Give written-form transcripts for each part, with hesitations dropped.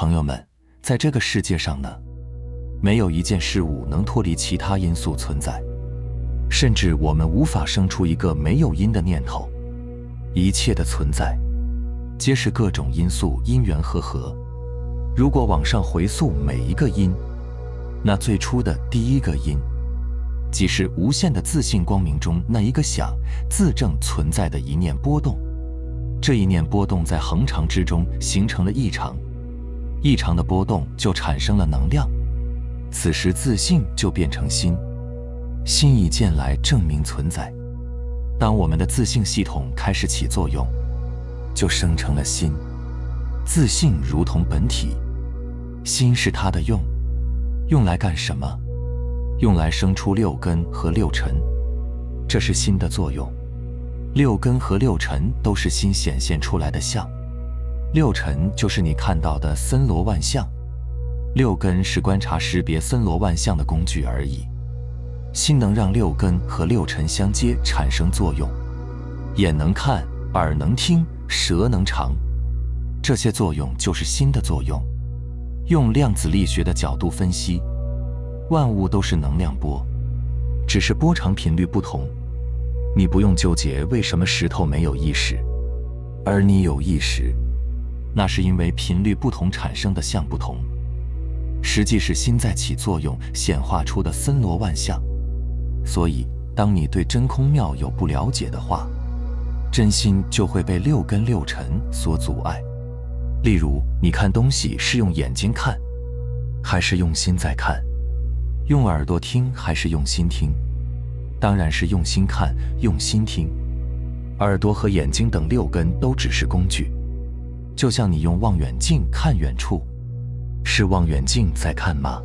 朋友们，在这个世界上呢，没有一件事物能脱离其他因素存在，甚至我们无法生出一个没有因的念头。一切的存在，皆是各种因素因缘和合。如果往上回溯每一个因，那最初的第一个因，即是无限的自性光明中那一个想自证存在的一念波动。这一念波动在恒常之中形成了异常，异常的波动就产生了能量，此时自性就变成心，心以见来证明存在。当我们的自性系统开始起作用，就生成了心。自性如同本体，心是它的用，用来干什么？用来生出六根和六尘，这是心的作用。六根和六尘都是心显现出来的相，六尘就是你看到的森罗万象，六根是观察识别森罗万象的工具而已。心能让六根和六尘相接产生作用，眼能看，耳能听，舌能尝，这些作用就是心的作用。用量子力学的角度分析，万物都是能量波，只是波长频率不同。你不用纠结为什么石头没有意识，而你有意识，那是因为频率不同产生的相不同。实际是心在起作用，显化出的森罗万象。所以当你对真空妙有不了解的话，真心就会被六根六尘所阻碍。例如你看东西是用眼睛看，还是用心在看？用耳朵听还是用心听？当然是用心看，用心听。耳朵和眼睛等六根都只是工具，就像你用望远镜看远处，是望远镜在看吗？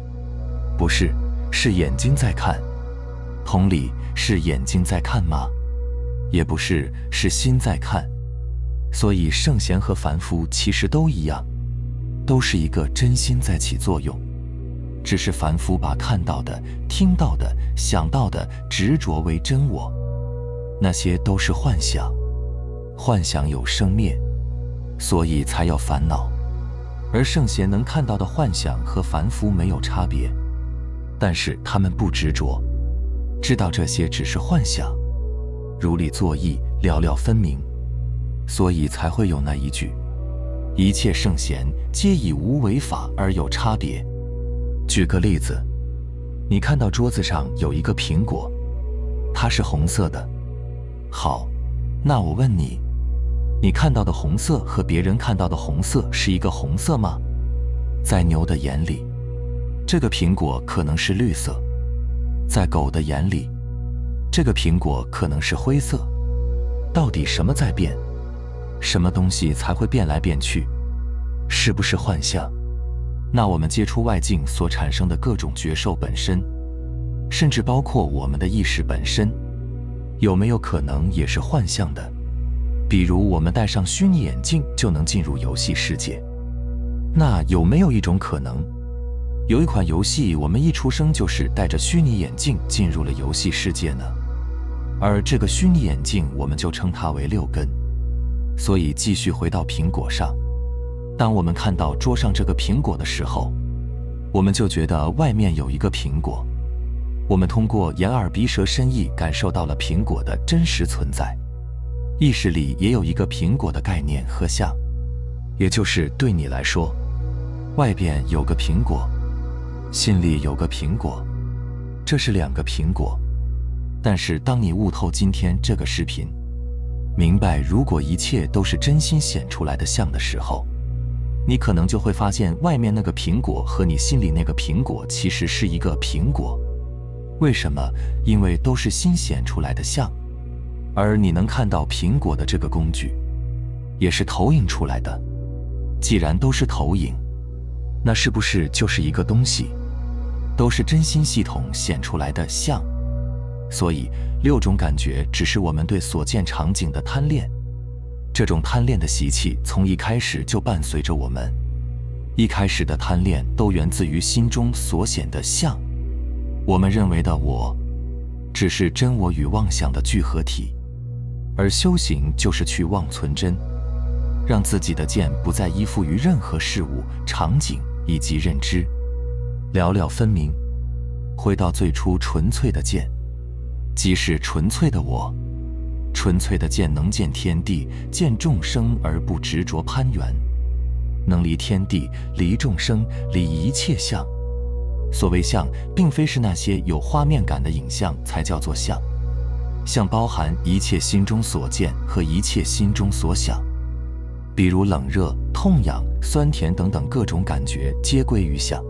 不是，是眼睛在看。同理，是眼睛在看吗？也不是，是心在看。所以圣贤和凡夫其实都一样，都是一个真心在起作用，只是凡夫把看到的、听到的、想到的执着为真我，那些都是幻想，幻想有生灭，所以才要烦恼。而圣贤能看到的幻想和凡夫没有差别，但是他们不执着，知道这些只是幻想，如理作意，了了分明，所以才会有那一句：一切圣贤皆以无为法而有差别。举个例子，你看到桌子上有一个苹果，它是红色的。好，那我问你，你看到的红色和别人看到的红色是一个红色吗？在牛的眼里，这个苹果可能是绿色；在狗的眼里，这个苹果可能是灰色。到底什么在变？什么东西才会变来变去？是不是幻象？那我们接触外境所产生的各种觉受本身，甚至包括我们的意识本身，有没有可能也是幻象的？比如我们戴上虚拟眼镜就能进入游戏世界，那有没有一种可能，有一款游戏我们一出生就是戴着虚拟眼镜进入了游戏世界呢？而这个虚拟眼镜我们就称它为六根。所以继续回到苹果上，当我们看到桌上这个苹果的时候，我们就觉得外面有一个苹果，我们通过眼耳鼻舌身意感受到了苹果的真实存在。意识里也有一个苹果的概念和相，也就是对你来说，外边有个苹果，心里有个苹果，这是两个苹果。但是当你悟透今天这个视频，明白如果一切都是真心显出来的相的时候，你可能就会发现外面那个苹果和你心里那个苹果其实是一个苹果。为什么？因为都是心显出来的相，而你能看到苹果的这个工具也是投影出来的。既然都是投影，那是不是就是一个东西？都是真心系统显出来的相。所以六种感觉只是我们对所见场景的贪恋，这种贪恋的习气从一开始就伴随着我们。一开始的贪恋都源自于心中所显的相，我们认为的我只是真我与妄想的聚合体，而修行就是去妄存真。让自己的见不再依附于任何事物、场景以及认知，了了分明，回到最初纯粹的见，即是纯粹的我。纯粹的见能见天地，见众生而不执着攀缘，能离天地、离众生、离一切相。所谓相，并非是那些有画面感的影像才叫做相，相包含一切心中所见和一切心中所想，比如冷热、痛痒、酸甜等等各种感觉皆归于相。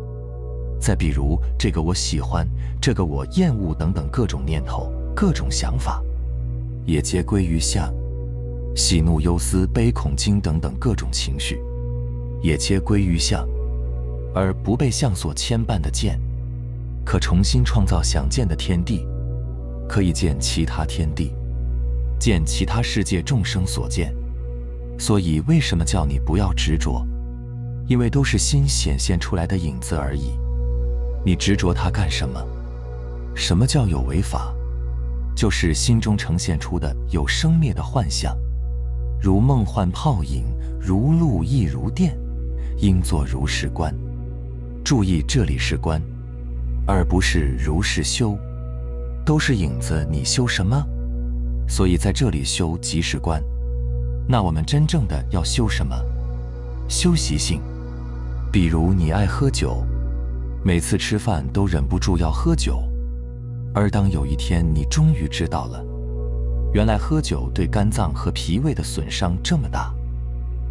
再比如这个我喜欢，这个我厌恶等等各种念头、各种想法，也皆归于相。喜怒忧思悲恐惊等等各种情绪，也皆归于相。而不被相所牵绊的见，可重新创造想见的天地，可以见其他天地，见其他世界众生所见。所以为什么叫你不要执着？因为都是心显现出来的影子而已。你执着它干什么？什么叫有为法？就是心中呈现出的有生灭的幻象，如梦幻泡影，如露亦如电，应作如是观。注意，这里是观，而不是如是修。都是影子，你修什么？所以在这里修即是观。那我们真正的要修什么？修习性。比如你爱喝酒，每次吃饭都忍不住要喝酒，而当有一天你终于知道了，原来喝酒对肝脏和脾胃的损伤这么大，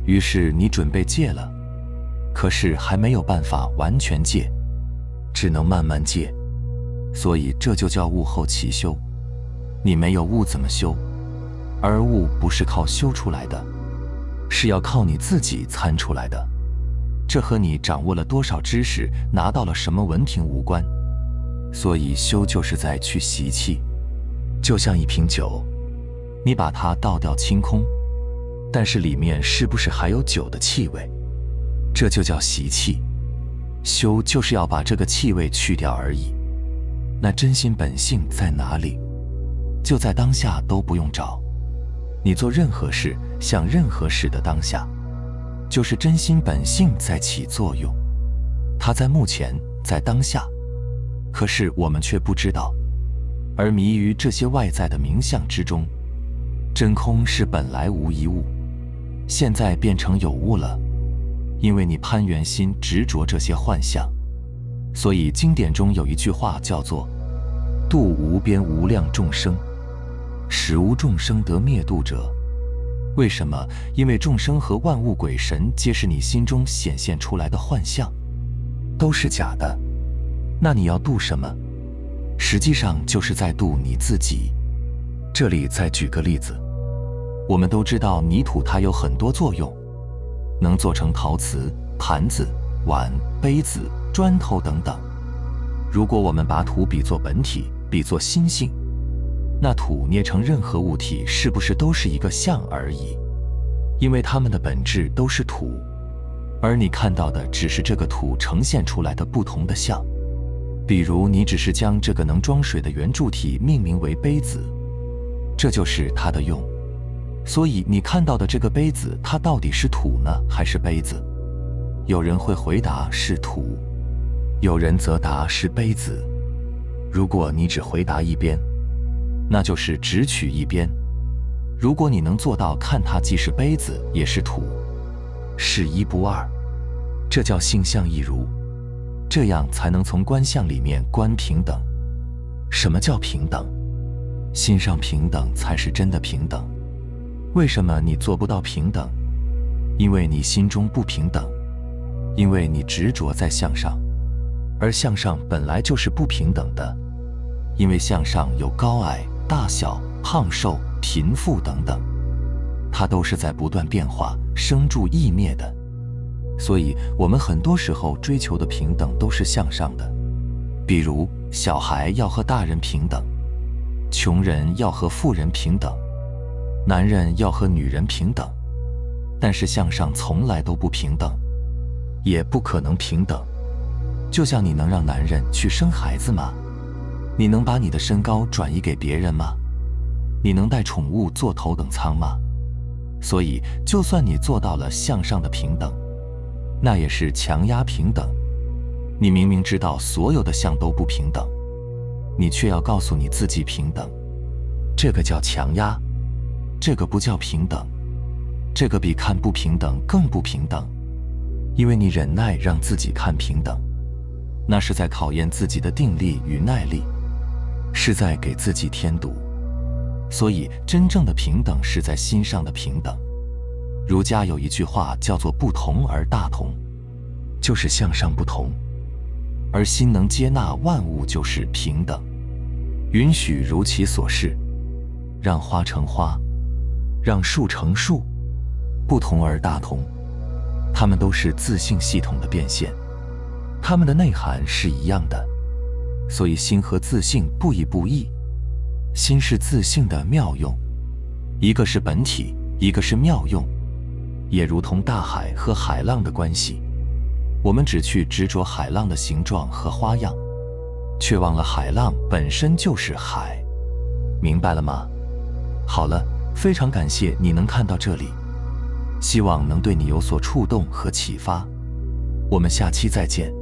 于是你准备戒了，可是还没有办法完全戒，只能慢慢戒。所以这就叫悟后起修。你没有悟怎么修？而悟不是靠修出来的，是要靠你自己参出来的。这和你掌握了多少知识，拿到了什么文凭无关。所以修就是在去习气。就像一瓶酒，你把它倒掉清空，但是里面是不是还有酒的气味？这就叫习气。修就是要把这个气味去掉而已。那真心本性在哪里？就在当下，都不用找。你做任何事，想任何事的当下，就是真心本性在起作用。它在目前，在当下，可是我们却不知道，而迷于这些外在的名相之中。真空是本来无一物，现在变成有物了，因为你攀缘心执着这些幻象。所以经典中有一句话叫做度无边无量众生，使无众生得灭度者。为什么？因为众生和万物鬼神皆是你心中显现出来的幻象，都是假的。那你要度什么？实际上就是在度你自己。这里再举个例子，我们都知道泥土它有很多作用，能做成陶瓷、盘子、碗、杯子、砖头等等。如果我们把土比作本体，比作心性，那土捏成任何物体是不是都是一个相而已？因为它们的本质都是土，而你看到的只是这个土呈现出来的不同的相。比如你只是将这个能装水的圆柱体命名为杯子，这就是它的用。所以你看到的这个杯子，它到底是土呢，还是杯子？有人会回答是土，有人则答是杯子。如果你只回答一边，那就是只取一边。如果你能做到看它既是杯子也是土，是一不二，这叫性相一如。这样才能从观相里面观平等。什么叫平等？心上平等才是真的平等。为什么你做不到平等？因为你心中不平等，因为你执着在相上，而相上本来就是不平等的。因为相上有高矮、大小、胖瘦、贫富等等，它都是在不断变化、生住异灭的。所以我们很多时候追求的平等都是向上的。比如小孩要和大人平等，穷人要和富人平等，男人要和女人平等。但是向上从来都不平等，也不可能平等。就像你能让男人去生孩子吗？你能把你的身高转移给别人吗？你能带宠物坐头等舱吗？所以，就算你做到了向上的平等，那也是强压平等。你明明知道所有的向都不平等，你却要告诉你自己平等，这个叫强压，这个不叫平等，这个比看不平等更不平等。因为你忍耐让自己看平等，那是在考验自己的定力与耐力，是在给自己添堵。所以真正的平等是在心上的平等。儒家有一句话叫做不同而大同，就是向上不同，而心能接纳万物就是平等，允许如其所是，让花成花，让树成树，不同而大同，它们都是自性系统的变现，它们的内涵是一样的。所以心和自性不一不异，心是自性的妙用，一个是本体，一个是妙用，也如同大海和海浪的关系。我们只去执着海浪的形状和花样，却忘了海浪本身就是海。明白了吗？好了，非常感谢你能看到这里，希望能对你有所触动和启发。我们下期再见。